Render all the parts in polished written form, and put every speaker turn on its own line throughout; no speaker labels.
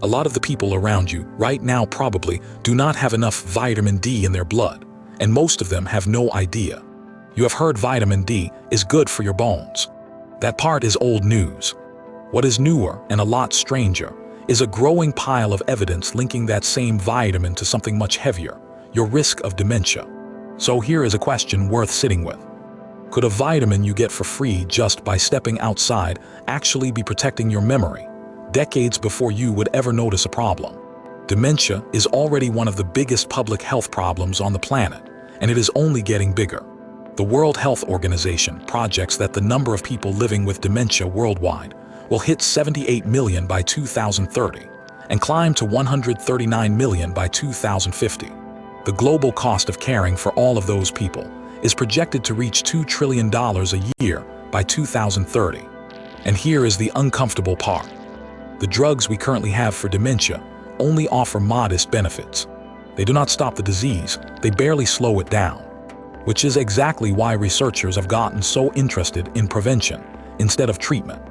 A lot of the people around you right now probably do not have enough vitamin D in their blood, and most of them have no idea. You have heard vitamin D is good for your bones. That part is old news. What is newer and a lot stranger is a growing pile of evidence linking that same vitamin to something much heavier, your risk of dementia. So here is a question worth sitting with. Could a vitamin you get for free just by stepping outside actually be protecting your memory, decades before you would ever notice a problem? Dementia is already one of the biggest public health problems on the planet, and it is only getting bigger. The World Health Organization projects that the number of people living with dementia worldwide will hit 78 million by 2030 and climb to 139 million by 2050. The global cost of caring for all of those people is projected to reach $2 trillion a year by 2030. And here is the uncomfortable part. The drugs we currently have for dementia only offer modest benefits. They do not stop the disease, they barely slow it down. Which is exactly why researchers have gotten so interested in prevention instead of treatment.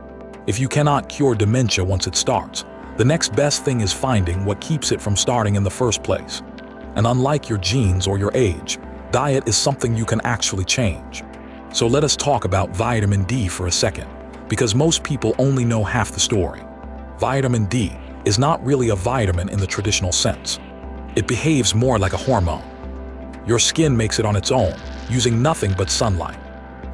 If you cannot cure dementia once it starts, the next best thing is finding what keeps it from starting in the first place. And unlike your genes or your age, diet is something you can actually change. So let us talk about vitamin D for a second, because most people only know half the story. Vitamin D is not really a vitamin in the traditional sense. It behaves more like a hormone. Your skin makes it on its own, using nothing but sunlight.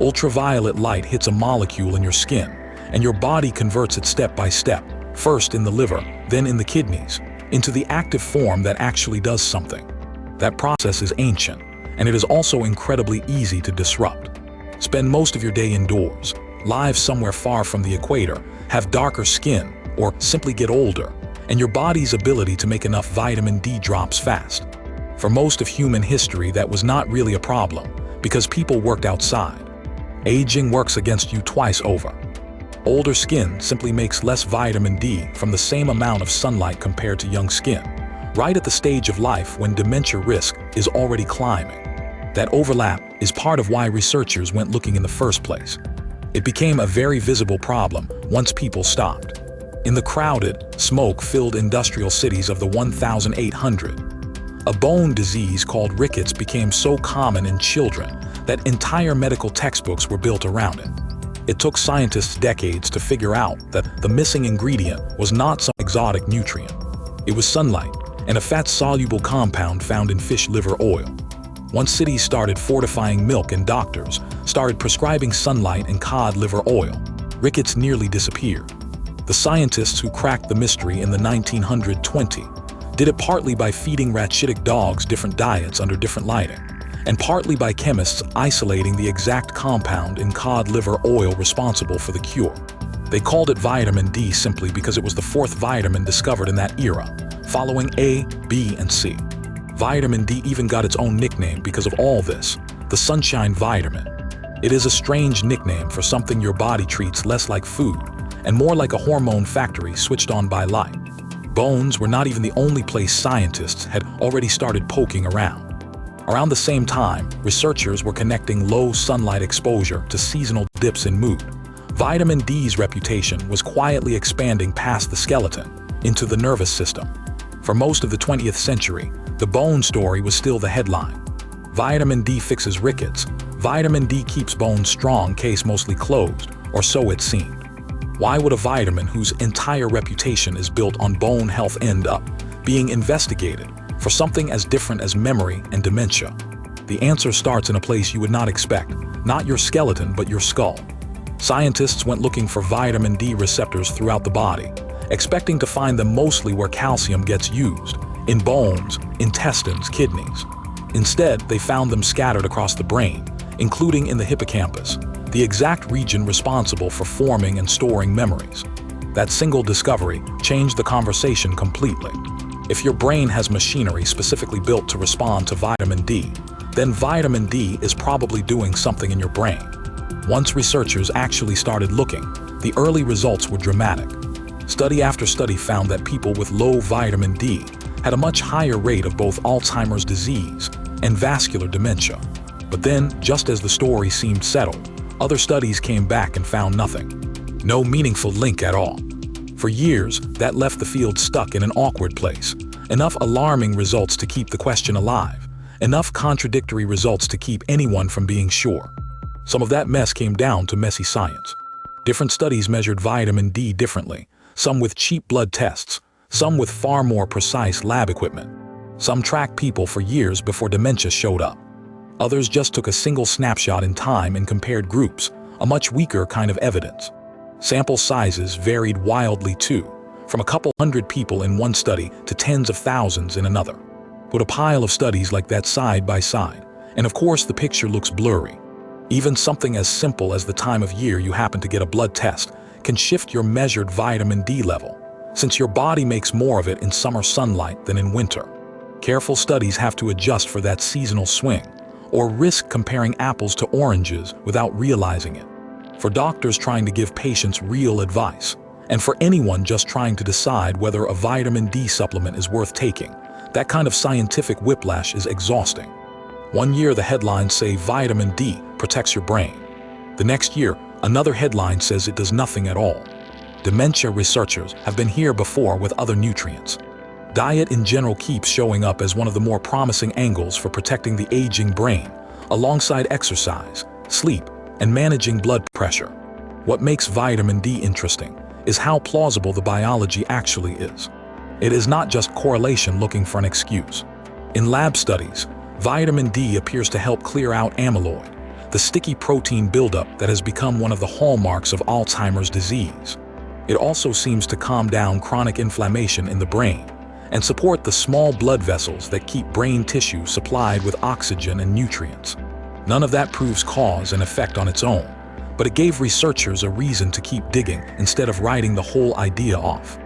Ultraviolet light hits a molecule in your skin, and your body converts it step by step, first in the liver, then in the kidneys, into the active form that actually does something. That process is ancient, and it is also incredibly easy to disrupt. Spend most of your day indoors, live somewhere far from the equator, have darker skin, or simply get older, and your body's ability to make enough vitamin D drops fast. For most of human history, that was not really a problem, because people worked outside. Aging works against you twice over. Older skin simply makes less vitamin D from the same amount of sunlight compared to young skin, right at the stage of life when dementia risk is already climbing. That overlap is part of why researchers went looking in the first place. It became a very visible problem once people stopped. In the crowded, smoke-filled industrial cities of the 1800s, a bone disease called rickets became so common in children that entire medical textbooks were built around it. It took scientists decades to figure out that the missing ingredient was not some exotic nutrient. It was sunlight, and a fat-soluble compound found in fish liver oil. Once cities started fortifying milk and doctors started prescribing sunlight and cod liver oil, rickets nearly disappeared. The scientists who cracked the mystery in the 1920s did it partly by feeding rachitic dogs different diets under different lighting, and partly by chemists isolating the exact compound in cod liver oil responsible for the cure. They called it vitamin D simply because it was the fourth vitamin discovered in that era, following A, B, and C. Vitamin D even got its own nickname because of all this, the sunshine vitamin. It is a strange nickname for something your body treats less like food and more like a hormone factory switched on by light. Bones were not even the only place scientists had already started poking around. Around the same time, researchers were connecting low sunlight exposure to seasonal dips in mood. Vitamin D's reputation was quietly expanding past the skeleton into the nervous system. For most of the 20th century, the bone story was still the headline. Vitamin D fixes rickets. Vitamin D keeps bones strong, case mostly closed, or so it seemed. Why would a vitamin whose entire reputation is built on bone health end up being investigated for something as different as memory and dementia? The answer starts in a place you would not expect, not your skeleton but your skull. Scientists went looking for vitamin D receptors throughout the body, expecting to find them mostly where calcium gets used, in bones, intestines, kidneys. Instead, they found them scattered across the brain, including in the hippocampus, the exact region responsible for forming and storing memories. That single discovery changed the conversation completely. If your brain has machinery specifically built to respond to vitamin D, then vitamin D is probably doing something in your brain. Once researchers actually started looking, the early results were dramatic. Study after study found that people with low vitamin D had a much higher rate of both Alzheimer's disease and vascular dementia. But then, just as the story seemed settled, other studies came back and found nothing. No meaningful link at all. For years, that left the field stuck in an awkward place. Enough alarming results to keep the question alive. Enough contradictory results to keep anyone from being sure. Some of that mess came down to messy science. Different studies measured vitamin D differently, some with cheap blood tests, some with far more precise lab equipment. Some tracked people for years before dementia showed up. Others just took a single snapshot in time and compared groups, a much weaker kind of evidence. Sample sizes varied wildly too, from a couple hundred people in one study to tens of thousands in another. Put a pile of studies like that side by side, and of course the picture looks blurry. Even something as simple as the time of year you happen to get a blood test can shift your measured vitamin D level, since your body makes more of it in summer sunlight than in winter. Careful studies have to adjust for that seasonal swing, or risk comparing apples to oranges without realizing it. For doctors trying to give patients real advice, and for anyone just trying to decide whether a vitamin D supplement is worth taking, that kind of scientific whiplash is exhausting. One year the headlines say vitamin D protects your brain. The next year, another headline says it does nothing at all. Dementia researchers have been here before with other nutrients. Diet in general keeps showing up as one of the more promising angles for protecting the aging brain, alongside exercise, sleep, and managing blood pressure. What makes vitamin D interesting is how plausible the biology actually is. It is not just correlation looking for an excuse. In lab studies, vitamin D appears to help clear out amyloid, the sticky protein buildup that has become one of the hallmarks of Alzheimer's disease. It also seems to calm down chronic inflammation in the brain and support the small blood vessels that keep brain tissue supplied with oxygen and nutrients. None of that proves cause and effect on its own, but it gave researchers a reason to keep digging instead of writing the whole idea off.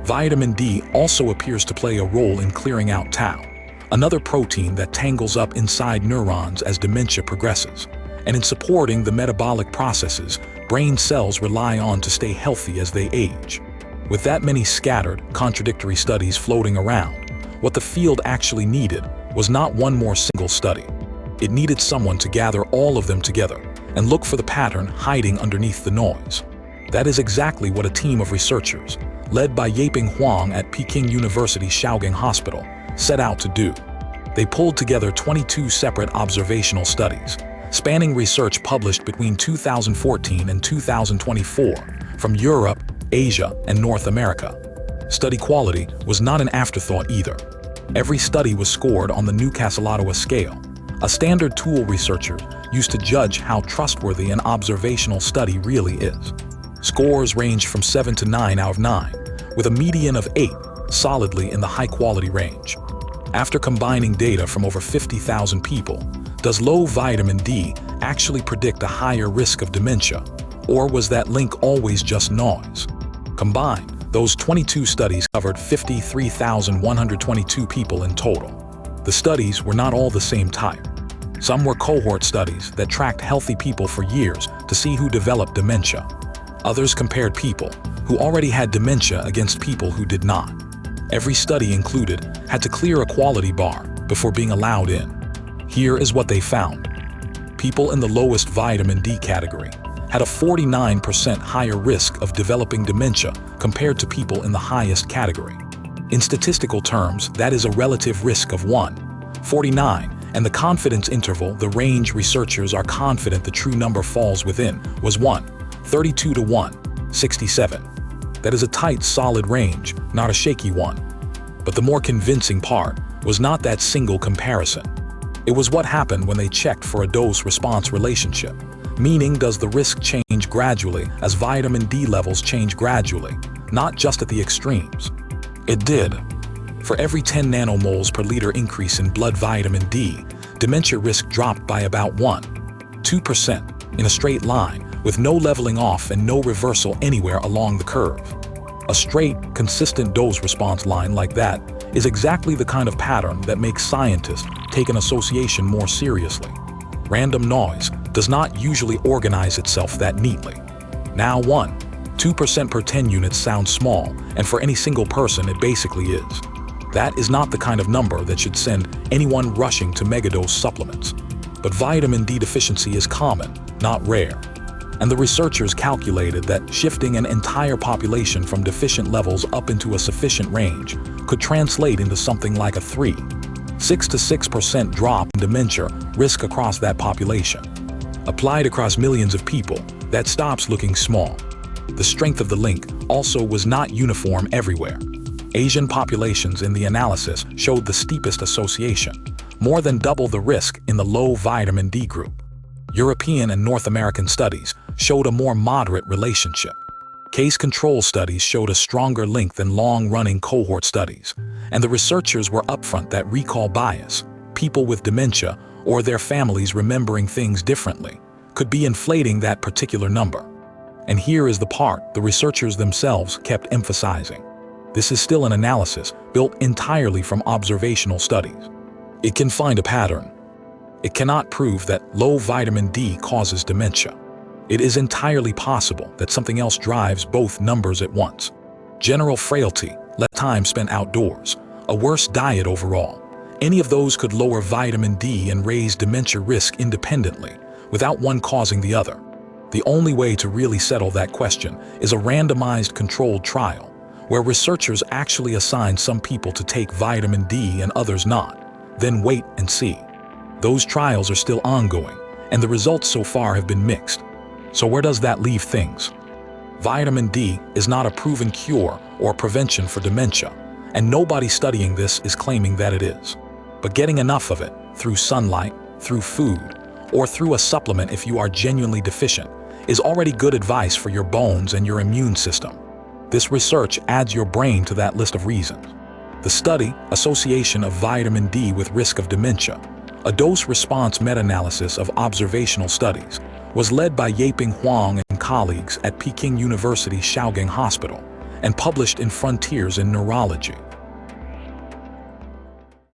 Vitamin D also appears to play a role in clearing out tau, another protein that tangles up inside neurons as dementia progresses, and in supporting the metabolic processes brain cells rely on to stay healthy as they age. With that many scattered, contradictory studies floating around, what the field actually needed was not one more single study. It needed someone to gather all of them together and look for the pattern hiding underneath the noise. That is exactly what a team of researchers, led by Yaping Huang at Peking University Shaogang Hospital, set out to do. They pulled together 22 separate observational studies, spanning research published between 2014 and 2024 from Europe, Asia, and North America. Study quality was not an afterthought either. Every study was scored on the Newcastle-Ottawa scale, a standard tool researchers use to judge how trustworthy an observational study really is. Scores ranged from 7 to 9 out of 9, with a median of 8, solidly in the high-quality range. After combining data from over 50,000 people, does low vitamin D actually predict a higher risk of dementia, or was that link always just noise? Combined, those 22 studies covered 53,122 people in total. The studies were not all the same type. Some were cohort studies that tracked healthy people for years to see who developed dementia. Others compared people who already had dementia against people who did not. Every study included had to clear a quality bar before being allowed in. Here is what they found. People in the lowest vitamin D category had a 49% higher risk of developing dementia compared to people in the highest category. In statistical terms, that is a relative risk of 1/49, and the confidence interval, the range researchers are confident the true number falls within, was 1/32 to 1/67. That is a tight, solid range, not a shaky one. But the more convincing part was not that single comparison. It was what happened when they checked for a dose-response relationship, meaning does the risk change gradually as vitamin D levels change gradually, not just at the extremes. It did. For every 10 nanomoles per liter increase in blood vitamin D, dementia risk dropped by about 1.2% in a straight line, with no leveling off and no reversal anywhere along the curve. A straight, consistent dose-response line like that is exactly the kind of pattern that makes scientists take an association more seriously. Random noise does not usually organize itself that neatly. Now 1.2% per 10 units sounds small, and for any single person it basically is. That is not the kind of number that should send anyone rushing to megadose supplements. But vitamin D deficiency is common, not rare. and the researchers calculated that shifting an entire population from deficient levels up into a sufficient range could translate into something like a 6 to 6% drop in dementia risk across that population. Applied across millions of people, that stops looking small. The strength of the link also was not uniform everywhere. Asian populations in the analysis showed the steepest association, more than double the risk in the low vitamin D group. European and North American studies showed a more moderate relationship. Case control studies showed a stronger link than long-running cohort studies, and the researchers were upfront that recall bias, people with dementia or their families remembering things differently, could be inflating that particular number. And here is the part the researchers themselves kept emphasizing. This is still an analysis built entirely from observational studies. It can find a pattern. It cannot prove that low vitamin D causes dementia. It is entirely possible that something else drives both numbers at once. General frailty, less time spent outdoors, a worse diet overall. Any of those could lower vitamin D and raise dementia risk independently, without one causing the other. The only way to really settle that question is a randomized controlled trial, where researchers actually assign some people to take vitamin D and others not, then wait and see. Those trials are still ongoing, and the results so far have been mixed. So where does that leave things? Vitamin D is not a proven cure or prevention for dementia, and nobody studying this is claiming that it is. But getting enough of it, through sunlight, through food, or through a supplement if you are genuinely deficient, is already good advice for your bones and your immune system. This research adds your brain to that list of reasons. The study, Association of Vitamin D with Risk of Dementia, a dose-response meta-analysis of observational studies, was led by Huang and colleagues at Peking University Shaogang Hospital and published in Frontiers in Neurology.